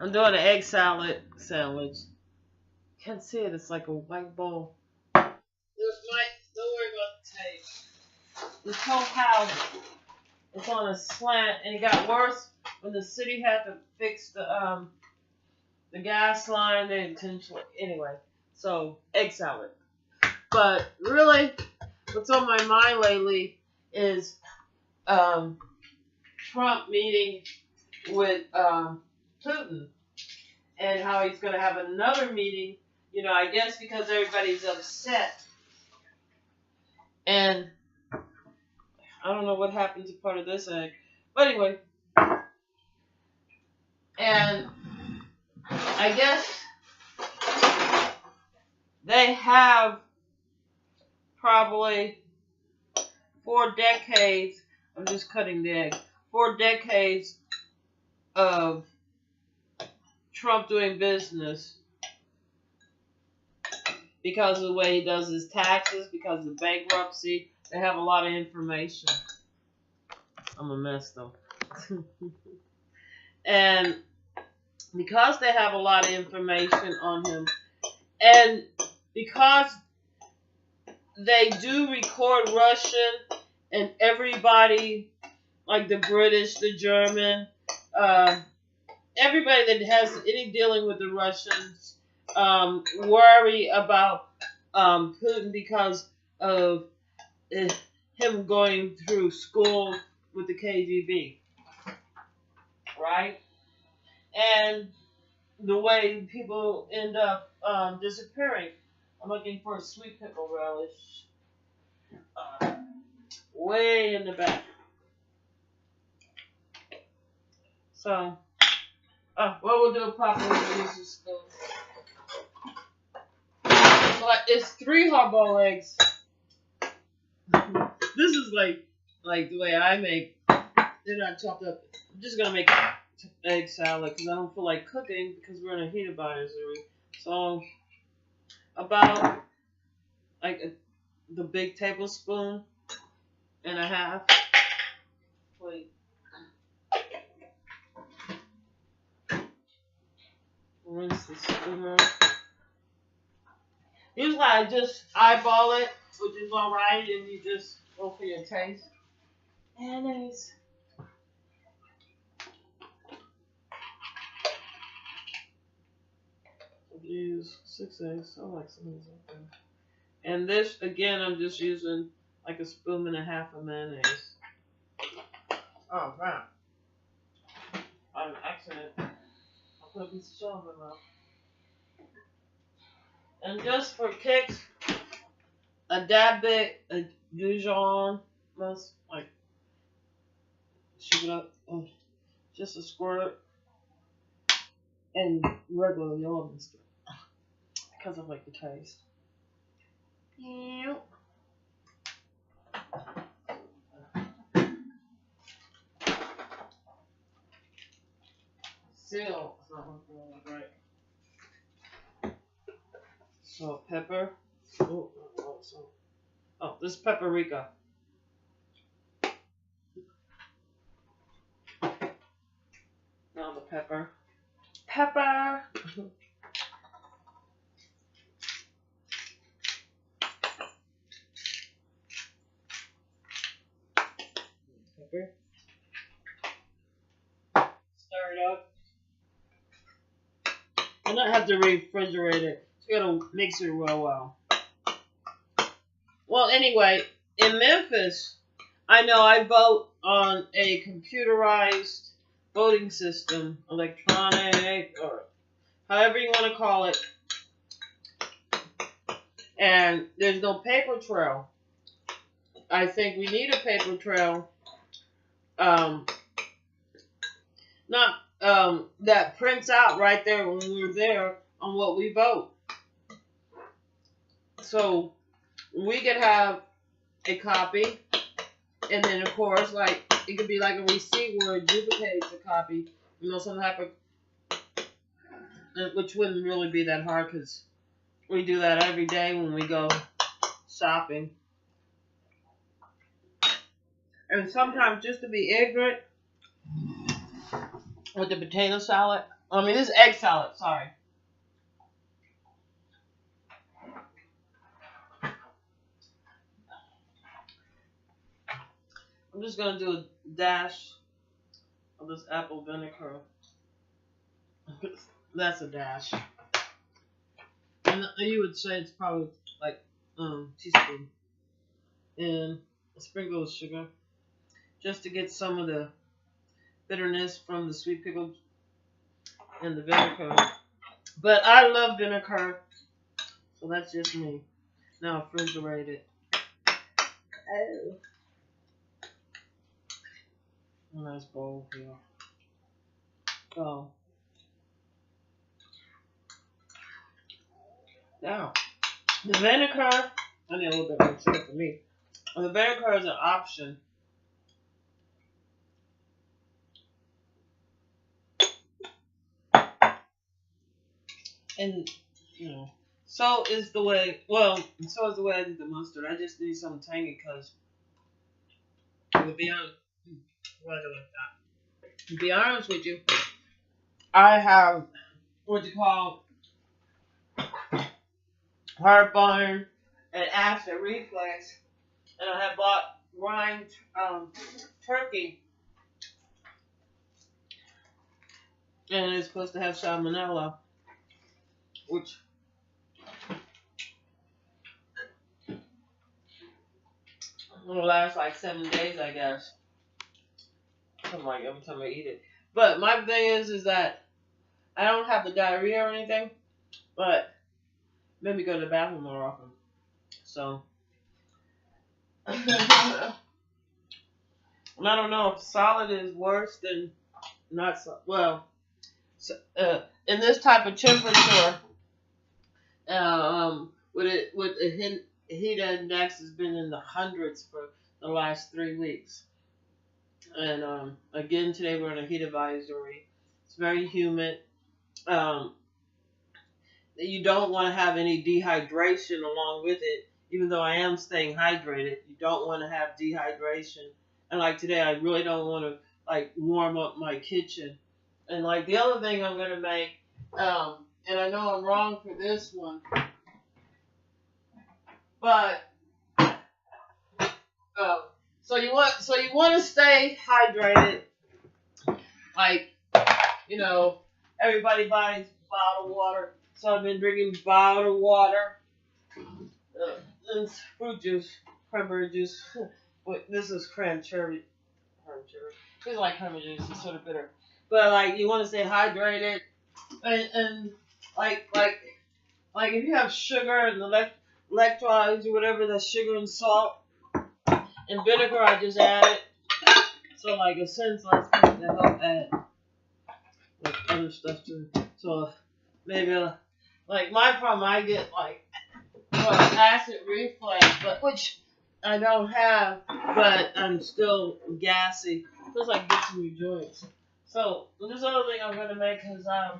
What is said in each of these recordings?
I'm doing an egg salad sandwich. Can't see it. It's like a white bowl. Don't worry about the tape. This whole house is on a slant, and it got worse when the city had to fix the gas line. They intentionally anyway. So egg salad. But really, what's on my mind lately is Trump meeting with Putin, and how he's going to have another meeting. You know, I guess because everybody's upset. And I don't know what happened to part of this egg. But anyway. And I guess they have probably 4 decades. I'm just cutting the egg. 4 decades of Trump doing business because of the way he does his taxes, because of bankruptcy. They have a lot of information. I'm a mess though. And because they have a lot of information on him, and because they do record Russian, and everybody, like the British, the German, everybody that has any dealing with the Russians, worry about Putin because of him going through school with the KGB, right? And the way people end up disappearing. I'm looking for a sweet pickle relish. Way in the back. So, what we'll do properly is use this spoon. But it's 3 hard-boiled eggs. This is like the way I make. They're not chopped up. I'm just gonna make egg salad because I don't feel like cooking because we're in a heat advisory. So about like the big tablespoon and a half. Wait. Rinse the spoon. Usually I just eyeball it, which is alright, and you just go for your taste. Mayonnaise. Use 6 eggs. I like some of these like that. And this, again, I'm just using like a spoon and a half of mayonnaise. Oh, wow. On an accident, I put a piece of shell in my mouth. And just for kicks, a dab bit of Dijon, must like shoot it up, just a squirt, and regular yellow mustard. Because I like the taste. Yep. Still, it's not working right. Salt, pepper. Oh, this is paprika. Now the pepper. Pepper. Stir it up. And I have to refrigerate it. So you gotta mix it real well. Well, anyway, in Memphis, I know I vote on a computerized voting system, electronic, or however you want to call it. And there's no paper trail. I think we need a paper trail. That prints out right there when we're there on what we vote. So we could have a copy, and then of course, like it could be like a receipt where it duplicates a copy. You know, some type of, which wouldn't really be that hard because we do that every day when we go shopping. And sometimes, just to be ignorant, with the potato salad, I mean, this is egg salad. Sorry. I'm just gonna do a dash of this apple vinegar. That's a dash. And you would say it's probably like teaspoon. And a sprinkle of sugar. Just to get some of the bitterness from the sweet pickle and the vinegar. But I love vinegar, so that's just me. Now refrigerate it. Oh. A nice bowl here. Oh. Now, the vinegar, I need a little bit more sugar for me. The vinegar is an option. And, you know, so is the way I did the mustard. I just need something tangy because, to be honest, why do I like that? To be honest with you, I have what you call heartburn and acid reflux, and I have bought rind turkey, and it's supposed to have salmonella, which will last like 7 days, I guess. Something like every time I eat it. But my thing is that I don't have the diarrhea or anything, but made me go to the bathroom more often. So, and I don't know if solid is worse than not so. Well, in this type of temperature, with a heat index has been in the hundreds for the last 3 weeks. And again today we're in a heat advisory. It's very humid. You don't want to have any dehydration along with it, even though I am staying hydrated. You don't want to have dehydration. And like today, I really don't want to like warm up my kitchen. And like the other thing I'm gonna make, and I know I'm wrong for this one, but so you want to stay hydrated. Like, you know, everybody buys bottled water. So I've been drinking bottled water, and fruit juice, cranberry juice. Wait, this is cranberry. It's like cranberry juice. It's sort of bitter, but like you want to stay hydrated, and like if you have sugar and electrolytes or whatever, that's sugar and salt and vinegar, I just add it. So like a sense like to help add like other stuff too. So maybe like my problem, I get like acid reflux, but which I don't have, but I'm still gassy. Feels like gets in your joints. So this other thing I'm gonna make is I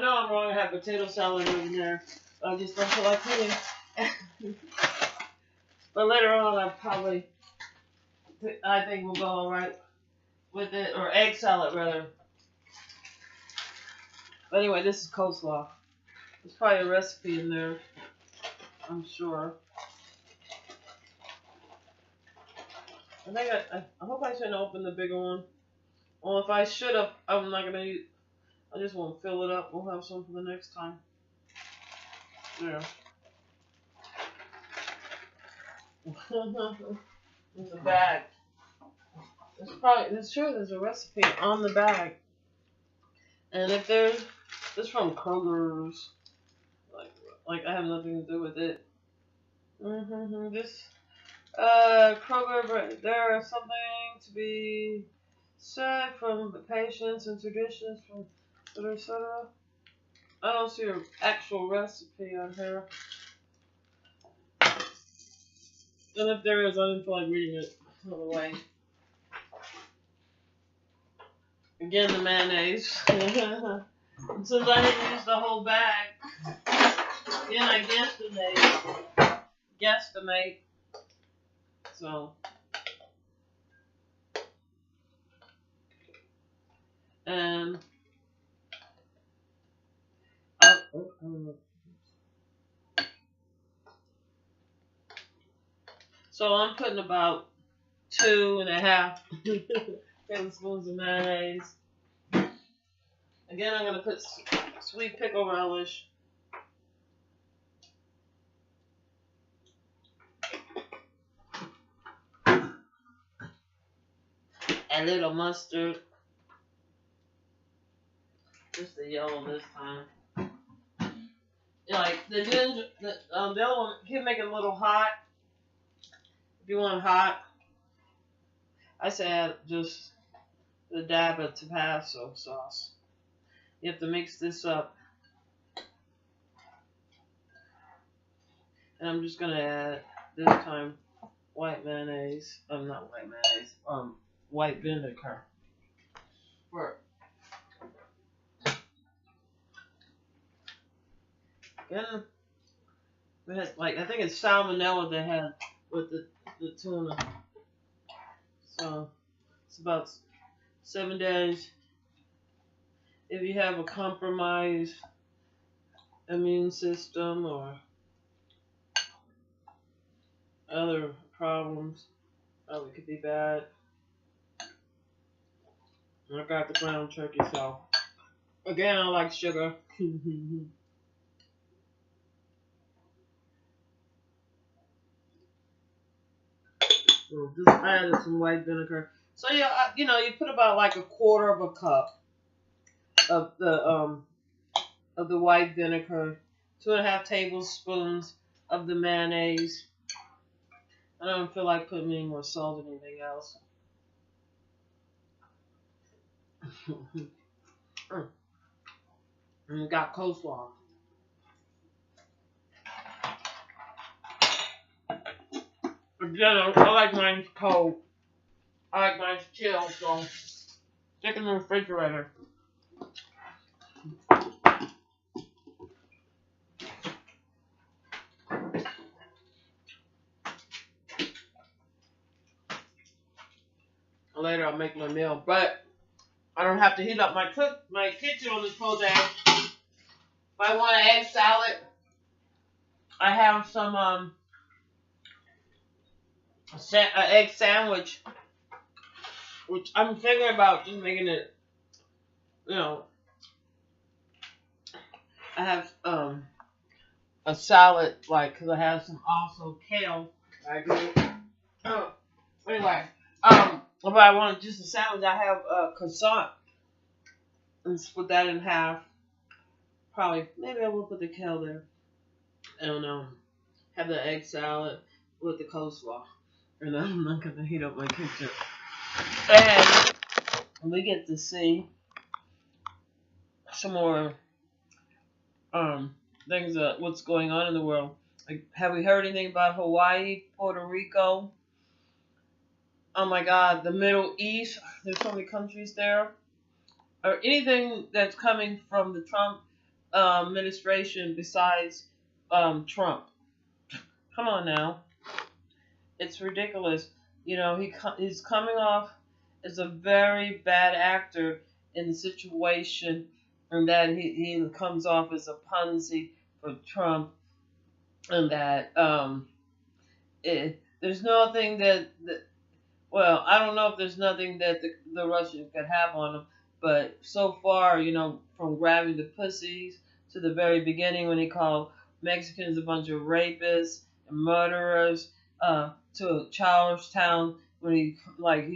know I'm wrong. I have potato salad over there, but I just don't feel like eating. But later on, I think we'll go all right with it, or egg salad rather. But anyway, this is coleslaw. There's probably a recipe in there, I'm sure. I think I hope I shouldn't open the bigger one. Well, if I should have, I'm not gonna use. I just won't fill it up. We'll have some for the next time. Yeah. There's a bag. It's true, there's a recipe on the bag. And if there's, this from Kroger's. Like I have nothing to do with it. This, Kroger, there is something to be said from the patients and traditions from etc. I don't see an actual recipe on here. And if there is, I didn't feel like reading it all the way. Again, the mayonnaise. Since I didn't use the whole bag, again, I guesstimate. So, and So I'm putting about 2.5 tablespoons of mayonnaise. Again, I'm going to put sweet pickle relish. A little mustard. Just the yellow this time. Like the ginger, the other one, you can make it a little hot. If you want hot, I say add just a dab of Tabasco sauce. You have to mix this up. And I'm just gonna add this time white mayonnaise. Not white mayonnaise. White vinegar. For again, we had I think it's salmonella they had with the tuna. So it's about 7 days. If you have a compromised immune system or other problems, it could be bad. I got the ground turkey, so again, I like sugar. So just added some white vinegar. So yeah, you put about like 1/4 cup of the white vinegar, 2.5 tablespoons of the mayonnaise. I don't feel like putting any more salt or anything else. And we got coleslaw. Again, I like mine cold. I like mine chilled, so stick it in the refrigerator. Later I'll make my meal, but I don't have to heat up my kitchen on this whole day. If I want an egg salad, I have some an egg sandwich, which I'm thinking about just making it. I have a salad because I have some also kale. Anyway, if I want just a sandwich, I have a croissant. Let's split that in half. Probably, maybe I will put the kale there. I don't know. Have the egg salad with the coleslaw. And I'm not going to heat up my kitchen. And we get to see some more things, what's going on in the world. Like, have we heard anything about Hawaii, Puerto Rico? Oh my God, the Middle East. There's so many countries there. Or anything that's coming from the Trump administration besides Trump. Come on now. It's ridiculous. He's coming off as a very bad actor in the situation, and that he comes off as a pansy for Trump, and that there's nothing that well, I don't know if there's nothing that the Russians could have on him, but so far, from grabbing the pussies to the very beginning when he called Mexicans a bunch of rapists and murderers, to Charlestown when he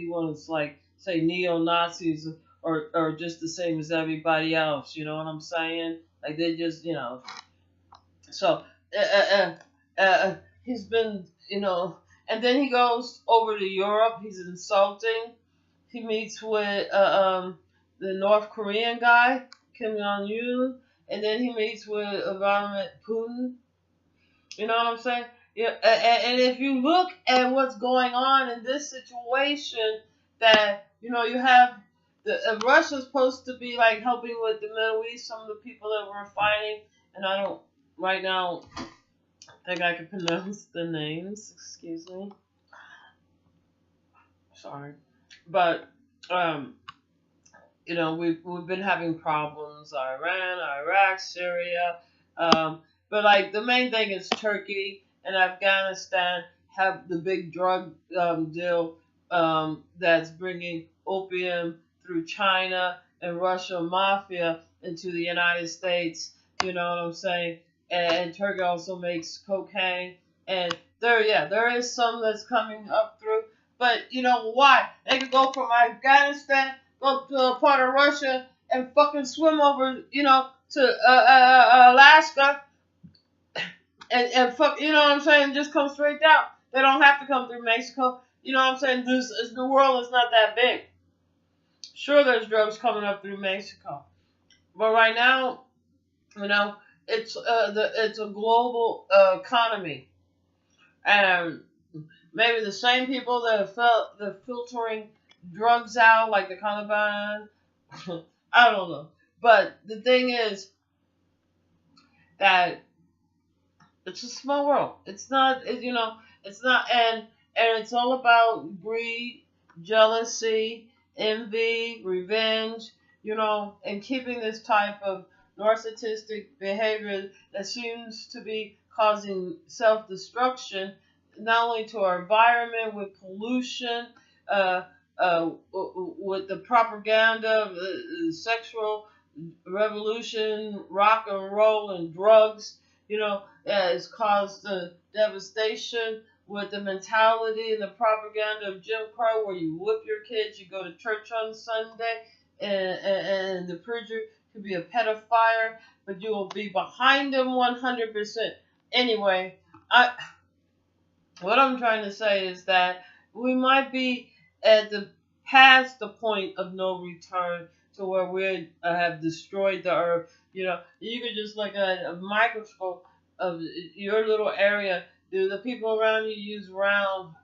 wants say neo-Nazis or just the same as everybody else. You know what I'm saying? Like they just So he's been and then he goes over to Europe. He's insulting. He meets with the North Korean guy Kim Jong-un, and then he meets with Vladimir Putin. You know what I'm saying? Yeah, and if you look at what's going on in this situation, that you have Russia's supposed to be like helping with the Middle East, some of the people that were fighting, and I don't right now think I can pronounce the names. Excuse me. Sorry, but we've been having problems. Iran, Iraq, Syria, but like the main thing is Turkey and Afghanistan have the big drug deal that's bringing opium through China and Russia mafia into the United States. You know what I'm saying? And Turkey also makes cocaine. And there is some that's coming up through. But you know why? They could go from Afghanistan, go to a part of Russia, and fucking swim over, to Alaska, and fuck, you know what I'm saying? Just come straight down. They don't have to come through Mexico. You know what I'm saying? The world is not that big. Sure, there's drugs coming up through Mexico, but right now, it's a global economy, and maybe the same people that have felt the filtering drugs out, like the Taliban. I don't know, but the thing is that it's a small world. It's not, and it's all about greed, jealousy, envy, revenge, and keeping this type of narcissistic behavior that seems to be causing self-destruction, not only to our environment with pollution, with the propaganda of the sexual revolution, rock and roll, and drugs, has caused the devastation with the mentality and the propaganda of Jim Crow, where you whip your kids, you go to church on Sunday, and the preacher could be a pedophile, but you will be behind them 100%. Anyway, what I'm trying to say is that we might be past the point of no return, to where we have destroyed the earth. You could just look at a microscope of your little area. Do the people around you use Roundup?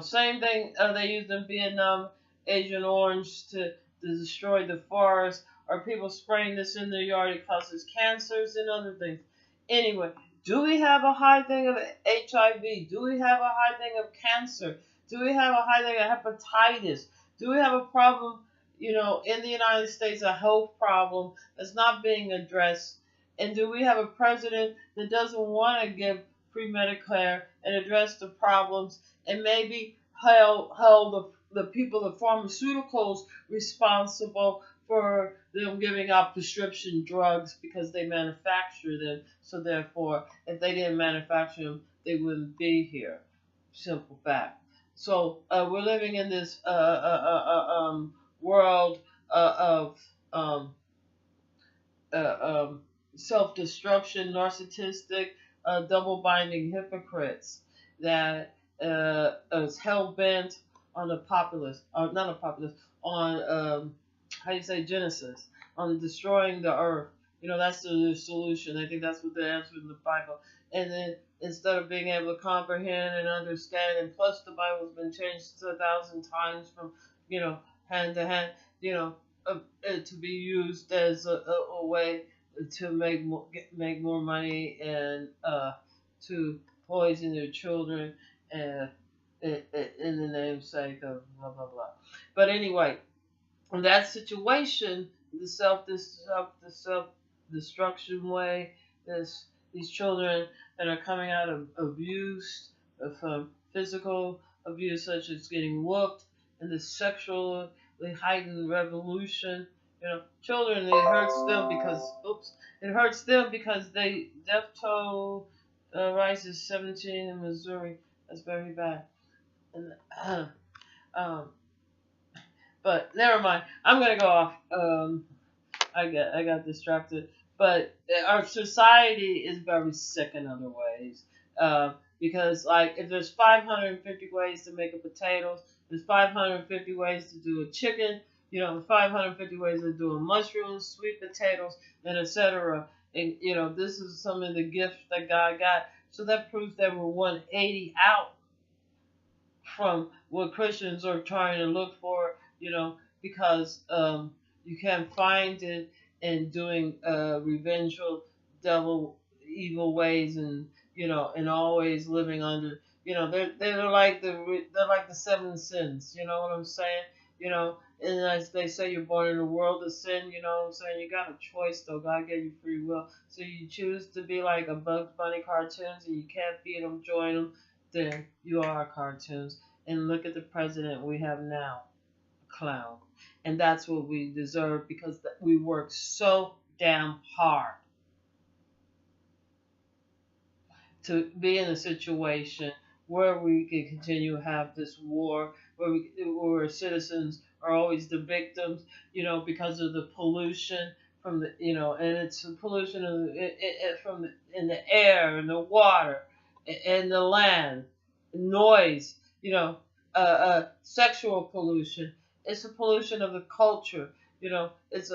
Same thing they used in Vietnam, Agent Orange, to destroy the forest. Or people spraying this in their yard, it causes cancers and other things. Anyway, do we have a high thing of HIV? Do we have a high thing of cancer? Do we have a high thing of hepatitis? Do we have a problem, in the United States, a health problem that's not being addressed? And do we have a president that doesn't want to give free Medicare and address the problems, and maybe held the people, the pharmaceuticals, responsible for them giving out prescription drugs because they manufacture them? So therefore, if they didn't manufacture them, they wouldn't be here. Simple fact. So we're living in this world of self-destruction, narcissistic, double-binding hypocrites that is hell-bent on the populace, or not a populace, on, Genesis, on destroying the earth. That's the solution. I think that's what they answered in the Bible. And then instead of being able to comprehend and understand, and plus the Bible's been changed 1,000 times from, hand to hand, to be used as a way to make more money, and to poison their children, and in the namesake of blah blah blah. But anyway, in that situation, the self-destruction way, these children that are coming out of abuse, from physical abuse, such as getting whooped, and the sexually heightened revolution. Children, it hurts them because they death toll rises 17 in Missouri. That's very bad. And but never mind. I'm gonna go off. I got distracted. But our society is very sick in other ways. Because if there's 550 ways to make a potato, there's 550 ways to do a chicken. 550 ways to do a mushroom, sweet potatoes, and etc. And this is some of the gifts that God got. So that proves that we're 180 out from what Christians are trying to look for. Because you can't find it in doing revengeful, devil, evil ways, and and always living under. They're like the seven sins. You know what I'm saying? you know. And as they say, you're born in a world of sin, you know what I'm saying? You got a choice, though. God gave you free will. So you choose to be like a Bugs Bunny cartoons and you can't feed them, join them, then you are cartoons. And look at the president we have now, a clown. And that's what we deserve because we work so damn hard to be in a situation where we can continue to have this war, where citizens are always the victims, you know, because of the pollution from the, you know, and it's the pollution of from in the air and the water and the land, noise, you know, sexual pollution. It's a pollution of the culture, you know. It's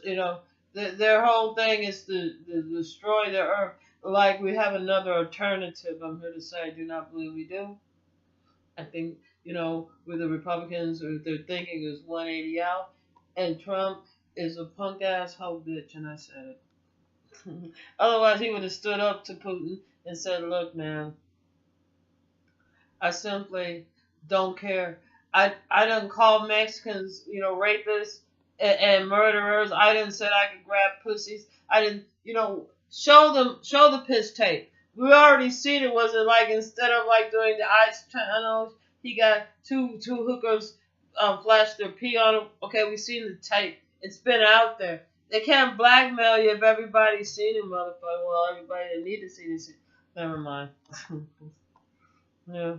you know, their whole thing is to destroy the earth like we have another alternative. I'm here to say I do not believe we do. I think, you know, with the Republicans, or their thinking is 180 out, and Trump is a punk ass hoe bitch, and I said it. Otherwise, he would have stood up to Putin and said, "Look, man, I simply don't care. I didn't call Mexicans, you know, rapists and murderers. I didn't say I could grab pussies. I didn't, you know, show the piss tape. We already seen it. Was it like instead of like doing the ice channels, he got two hookers flash their pee on him. Okay, we seen the tape. It's been out there. They can't blackmail you if everybody's seen it, motherfucker. Well, everybody that need to see this. Never mind. Yeah.